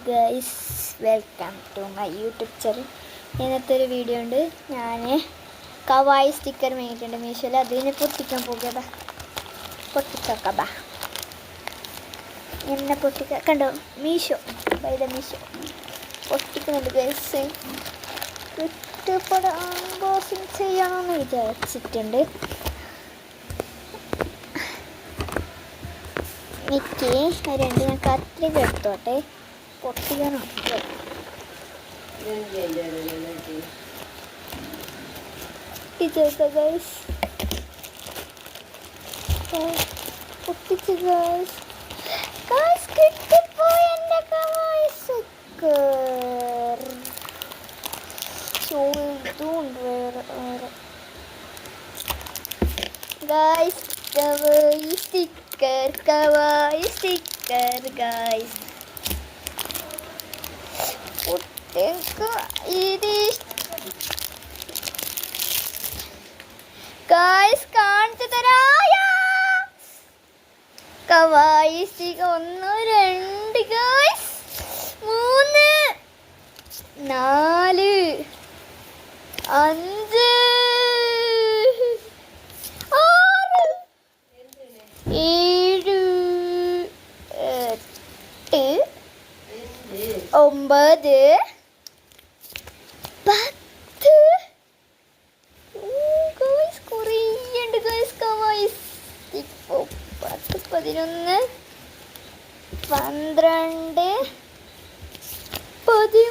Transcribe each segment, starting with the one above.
Guys, welcome to my YouTube channel. ഇന്നത്തെ ഒരു video ഉണ്ട്. ഞാൻ കവായി സ്റ്റിക്കർ മേടിച്ചിട്ടുണ്ട് മീഷോയിൽ. അതിന് പൊട്ടിക്കാൻ പോകുക. പൊട്ടിക്കോക്കാം. എന്നെ പൊട്ടിക്ക കണ്ടോ, മീഷോ ബൈ ദ മീഷോ പൊട്ടിക്കുന്നുണ്ട് ഗൈസ്. കുറ്റപ്പടം അൺബോക്സിങ് ചെയ്യണമെന്ന് വിചാരിച്ചിട്ടുണ്ട്. എനിക്ക് രണ്ട് ഞാൻ കത്രിക എടുത്തോട്ടെ, പൊട്ടിക്കണം. പൊട്ടിച്ച് ഗൈസ്. ഗൈസ് കിട്ടിപ്പോയി എൻ്റെ കവായി സ്റ്റിക്കർ. ഇതുണ്ട് വേറെ guys. Kawaii sticker, kawaii sticker guys. ഇത് ഗൈസ് കാണിച്ചു തരായ കവായി സ്റ്റിക്കർ. 1 2 guys, 3 4 5 6 7 8 9 10 guys. കുറേയുണ്ട് ഗൈസ് കവായി. 10 11 12 13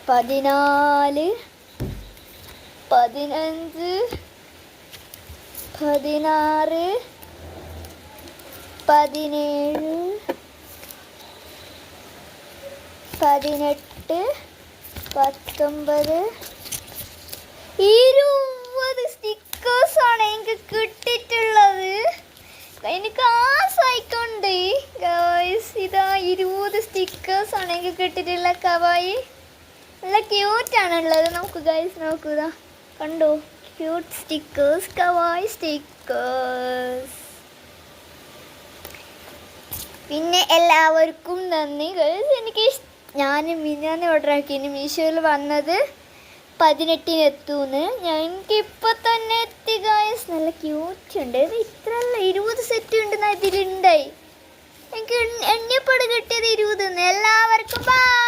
14 15 16 17 18 19 20 സ്റ്റിക്കേഴ്സാണ് എനിക്ക് കിട്ടിയിട്ടുള്ളത്. എനിക്ക് ആസായിക്കൊണ്ട് ഗൈസ്. ഇതാ 20 സ്റ്റിക്കേഴ്സാണ് എനിക്ക് കിട്ടിയിട്ടുള്ള കവായി. നല്ല ക്യൂട്ടാണുള്ളത്. നമുക്ക് ഗൈസ് നോക്കുക, കണ്ടോ, ക്യൂട്ട് സ്റ്റിക്കേഴ്സ്, കവായി സ്റ്റിക്കേഴ്സ്. പിന്നെ എല്ലാവർക്കും നന്ദി ഗൈസ്. ഞാൻ മിനിഞ്ഞാന്ന് ഓർഡർ ആക്കിന് മീഷോയിൽ വന്നത് 18-ന് എത്തുമെന്ന്. എനിക്കിപ്പോൾ തന്നെ എത്തി ഗൈസ്. നല്ല ക്യൂട്ട് ഉണ്ട്. ഇത് ഇത്ര 20 സെറ്റ് ഉണ്ട് ഇതിലുണ്ടായി. എനിക്ക് എണ്ണിയപ്പോൾ കിട്ടിയത് 20. എല്ലാവർക്കും ബൈ.